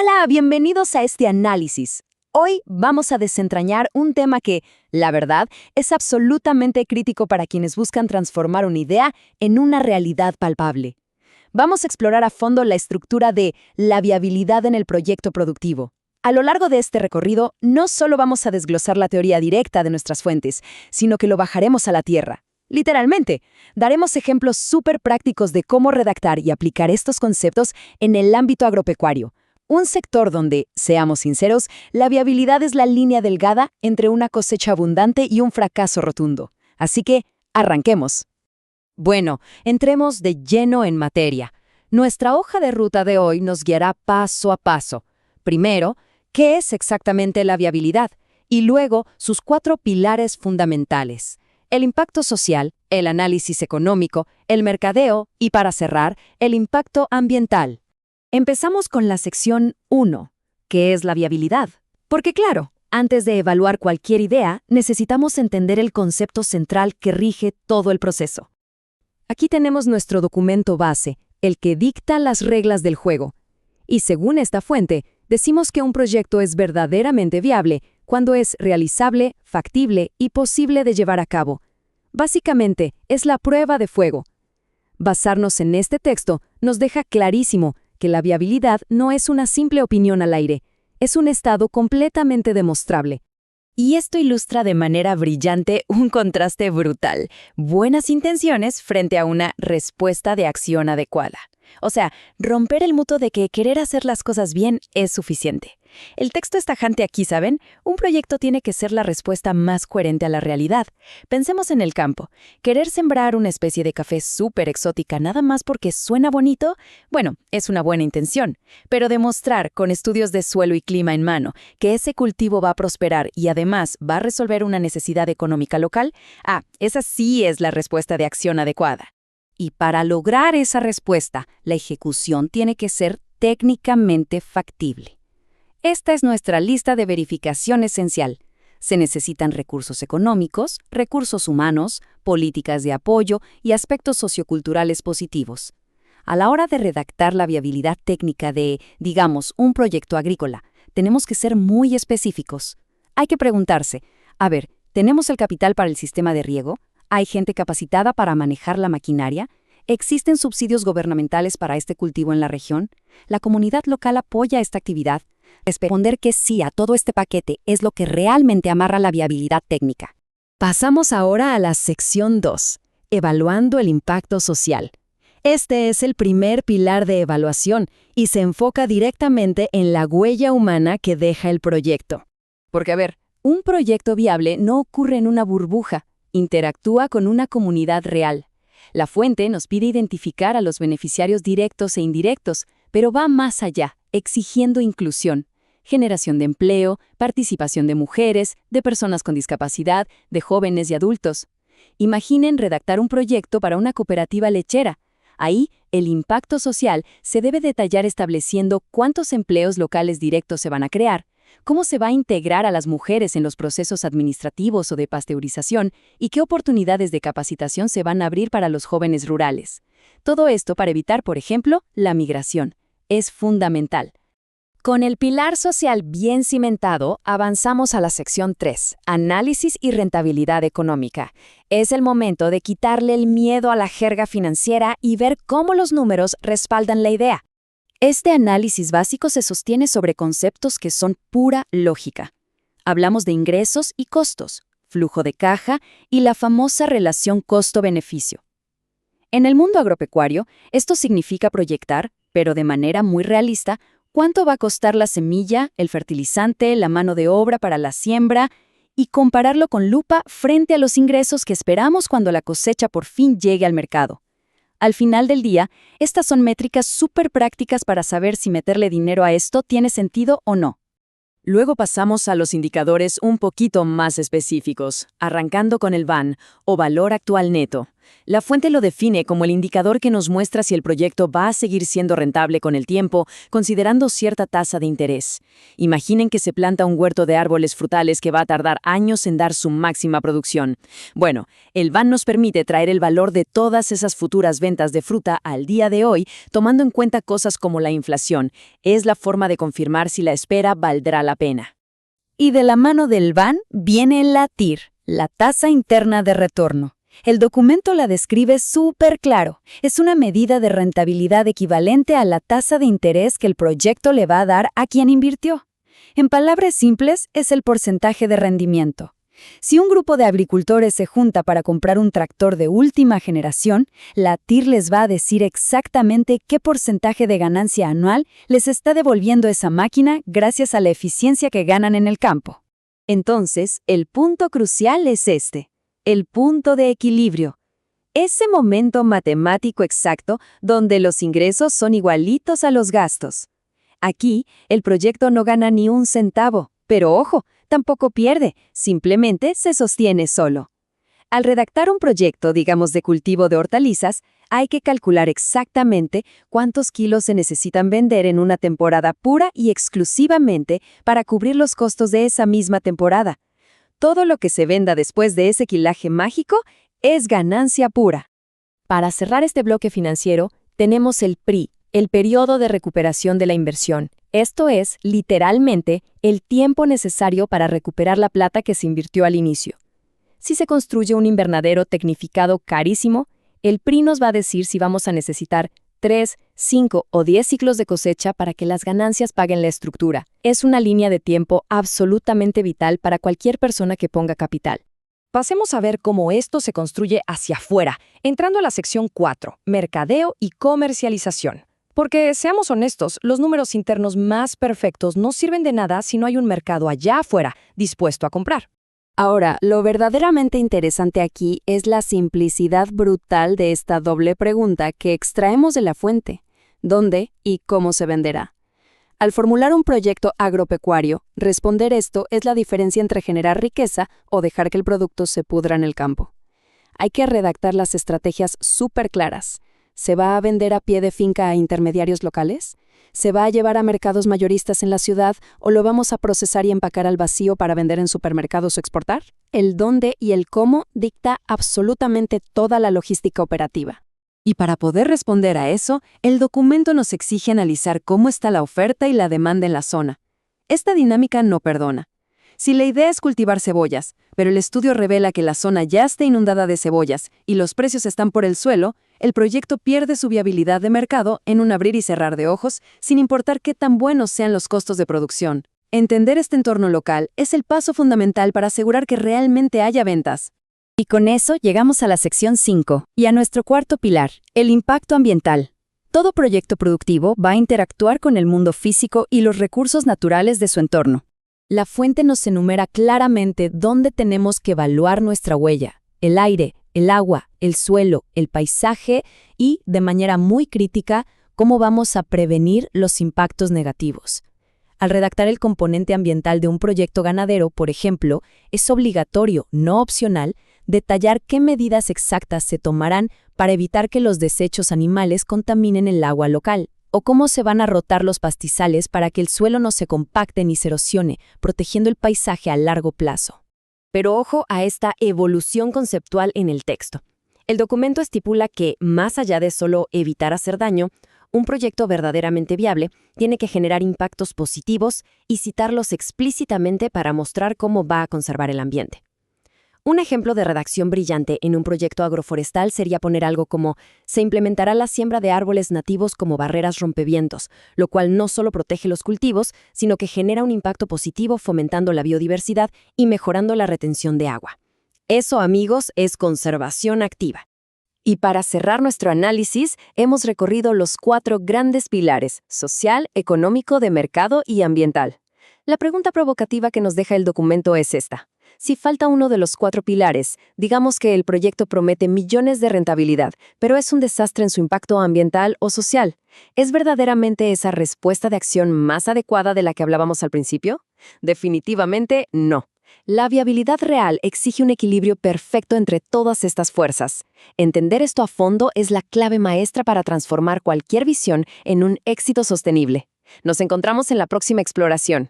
Hola, bienvenidos a este análisis. Hoy vamos a desentrañar un tema que, la verdad, es absolutamente crítico para quienes buscan transformar una idea en una realidad palpable. Vamos a explorar a fondo la estructura de la viabilidad en el proyecto productivo. A lo largo de este recorrido, no solo vamos a desglosar la teoría directa de nuestras fuentes, sino que lo bajaremos a la tierra. Literalmente, daremos ejemplos súper prácticos de cómo redactar y aplicar estos conceptos en el ámbito agropecuario. Un sector donde, seamos sinceros, la viabilidad es la línea delgada entre una cosecha abundante y un fracaso rotundo. Así que, arranquemos. Bueno, entremos de lleno en materia. Nuestra hoja de ruta de hoy nos guiará paso a paso. Primero, ¿qué es exactamente la viabilidad? Y luego, sus 4 pilares fundamentales. El impacto social, el análisis económico, el mercadeo y, para cerrar, el impacto ambiental. Empezamos con la sección 1, que es la viabilidad. Porque claro, antes de evaluar cualquier idea, necesitamos entender el concepto central que rige todo el proceso. Aquí tenemos nuestro documento base, el que dicta las reglas del juego. Y según esta fuente, decimos que un proyecto es verdaderamente viable cuando es realizable, factible y posible de llevar a cabo. Básicamente, es la prueba de fuego. Basarnos en este texto nos deja clarísimo que la viabilidad no es una simple opinión al aire, es un estado completamente demostrable. Y esto ilustra de manera brillante un contraste brutal: buenas intenciones frente a una respuesta de acción adecuada. O sea, romper el mito de que querer hacer las cosas bien es suficiente. El texto es tajante aquí, ¿saben? Un proyecto tiene que ser la respuesta más coherente a la realidad. Pensemos en el campo. Querer sembrar una especie de café súper exótica nada más porque suena bonito, bueno, es una buena intención. Pero demostrar, con estudios de suelo y clima en mano, que ese cultivo va a prosperar y además va a resolver una necesidad económica local, esa sí es la respuesta de acción adecuada. Y para lograr esa respuesta, la ejecución tiene que ser técnicamente factible. Esta es nuestra lista de verificación esencial. Se necesitan recursos económicos, recursos humanos, políticas de apoyo y aspectos socioculturales positivos. A la hora de redactar la viabilidad técnica de, digamos, un proyecto agrícola, tenemos que ser muy específicos. Hay que preguntarse, ¿tenemos el capital para el sistema de riego? ¿Hay gente capacitada para manejar la maquinaria? ¿Existen subsidios gubernamentales para este cultivo en la región? ¿La comunidad local apoya esta actividad? Responder que sí a todo este paquete es lo que realmente amarra la viabilidad técnica. Pasamos ahora a la sección 2, evaluando el impacto social. Este es el primer pilar de evaluación y se enfoca directamente en la huella humana que deja el proyecto. Porque, un proyecto viable no ocurre en una burbuja, interactúa con una comunidad real. La fuente nos pide identificar a los beneficiarios directos e indirectos, pero va más allá, exigiendo inclusión, generación de empleo, participación de mujeres, de personas con discapacidad, de jóvenes y adultos. Imaginen redactar un proyecto para una cooperativa lechera. Ahí, el impacto social se debe detallar estableciendo cuántos empleos locales directos se van a crear, cómo se va a integrar a las mujeres en los procesos administrativos o de pasteurización y qué oportunidades de capacitación se van a abrir para los jóvenes rurales. Todo esto para evitar, por ejemplo, la migración. Es fundamental. Con el pilar social bien cimentado, avanzamos a la sección 3, análisis y rentabilidad económica. Es el momento de quitarle el miedo a la jerga financiera y ver cómo los números respaldan la idea. Este análisis básico se sostiene sobre conceptos que son pura lógica. Hablamos de ingresos y costos, flujo de caja y la famosa relación costo-beneficio. En el mundo agropecuario, esto significa proyectar, pero de manera muy realista, cuánto va a costar la semilla, el fertilizante, la mano de obra para la siembra y compararlo con lupa frente a los ingresos que esperamos cuando la cosecha por fin llegue al mercado. Al final del día, estas son métricas súper prácticas para saber si meterle dinero a esto tiene sentido o no. Luego pasamos a los indicadores un poquito más específicos, arrancando con el VAN, o valor actual neto. La fuente lo define como el indicador que nos muestra si el proyecto va a seguir siendo rentable con el tiempo, considerando cierta tasa de interés. Imaginen que se planta un huerto de árboles frutales que va a tardar años en dar su máxima producción. Bueno, el BAN nos permite traer el valor de todas esas futuras ventas de fruta al día de hoy, tomando en cuenta cosas como la inflación. Es la forma de confirmar si la espera valdrá la pena. Y de la mano del BAN viene la TIR, la tasa interna de retorno. El documento la describe súper claro. Es una medida de rentabilidad equivalente a la tasa de interés que el proyecto le va a dar a quien invirtió. En palabras simples, es el porcentaje de rendimiento. Si un grupo de agricultores se junta para comprar un tractor de última generación, la TIR les va a decir exactamente qué porcentaje de ganancia anual les está devolviendo esa máquina gracias a la eficiencia que ganan en el campo. Entonces, el punto crucial es el punto de equilibrio. Ese momento matemático exacto donde los ingresos son igualitos a los gastos. Aquí, el proyecto no gana ni un centavo, pero ojo, tampoco pierde, simplemente se sostiene solo. Al redactar un proyecto, digamos de cultivo de hortalizas, hay que calcular exactamente cuántos kilos se necesitan vender en una temporada pura y exclusivamente para cubrir los costos de esa misma temporada. Todo lo que se venda después de ese quilaje mágico es ganancia pura. Para cerrar este bloque financiero, tenemos el PRI, el periodo de recuperación de la inversión. Esto es, literalmente, el tiempo necesario para recuperar la plata que se invirtió al inicio. Si se construye un invernadero tecnificado carísimo, el PRI nos va a decir si vamos a necesitar 3, 5 o 10 ciclos de cosecha para que las ganancias paguen la estructura. Es una línea de tiempo absolutamente vital para cualquier persona que ponga capital. Pasemos a ver cómo esto se construye hacia afuera, entrando a la sección 4, mercadeo y comercialización. Porque, seamos honestos, los números internos más perfectos no sirven de nada si no hay un mercado allá afuera dispuesto a comprar. Ahora, lo verdaderamente interesante aquí es la simplicidad brutal de esta doble pregunta que extraemos de la fuente: ¿dónde y cómo se venderá? Al formular un proyecto agropecuario, responder esto es la diferencia entre generar riqueza o dejar que el producto se pudra en el campo. Hay que redactar las estrategias súper claras. ¿Se va a vender a pie de finca a intermediarios locales? ¿Se va a llevar a mercados mayoristas en la ciudad o lo vamos a procesar y empacar al vacío para vender en supermercados o exportar? El dónde y el cómo dicta absolutamente toda la logística operativa. Y para poder responder a eso, el documento nos exige analizar cómo está la oferta y la demanda en la zona. Esta dinámica no perdona. Si la idea es cultivar cebollas, pero el estudio revela que la zona ya está inundada de cebollas y los precios están por el suelo, el proyecto pierde su viabilidad de mercado en un abrir y cerrar de ojos, sin importar qué tan buenos sean los costos de producción. Entender este entorno local es el paso fundamental para asegurar que realmente haya ventas. Y con eso llegamos a la sección 5 y a nuestro cuarto pilar, el impacto ambiental. Todo proyecto productivo va a interactuar con el mundo físico y los recursos naturales de su entorno. La fuente nos enumera claramente dónde tenemos que evaluar nuestra huella: el aire, el agua, el suelo, el paisaje y, de manera muy crítica, cómo vamos a prevenir los impactos negativos. Al redactar el componente ambiental de un proyecto ganadero, por ejemplo, es obligatorio, no opcional, detallar qué medidas exactas se tomarán para evitar que los desechos animales contaminen el agua local, o cómo se van a rotar los pastizales para que el suelo no se compacte ni se erosione, protegiendo el paisaje a largo plazo. Pero ojo a esta evolución conceptual en el texto. El documento estipula que, más allá de solo evitar hacer daño, un proyecto verdaderamente viable tiene que generar impactos positivos y citarlos explícitamente para mostrar cómo va a conservar el ambiente. Un ejemplo de redacción brillante en un proyecto agroforestal sería poner algo como: se implementará la siembra de árboles nativos como barreras rompevientos, lo cual no solo protege los cultivos, sino que genera un impacto positivo fomentando la biodiversidad y mejorando la retención de agua. Eso, amigos, es conservación activa. Y para cerrar nuestro análisis, hemos recorrido los 4 grandes pilares: social, económico, de mercado y ambiental. La pregunta provocativa que nos deja el documento es esta: si falta uno de los 4 pilares, digamos que el proyecto promete millones de rentabilidad, pero es un desastre en su impacto ambiental o social, ¿es verdaderamente esa respuesta de acción más adecuada de la que hablábamos al principio? Definitivamente no. La viabilidad real exige un equilibrio perfecto entre todas estas fuerzas. Entender esto a fondo es la clave maestra para transformar cualquier visión en un éxito sostenible. Nos encontramos en la próxima exploración.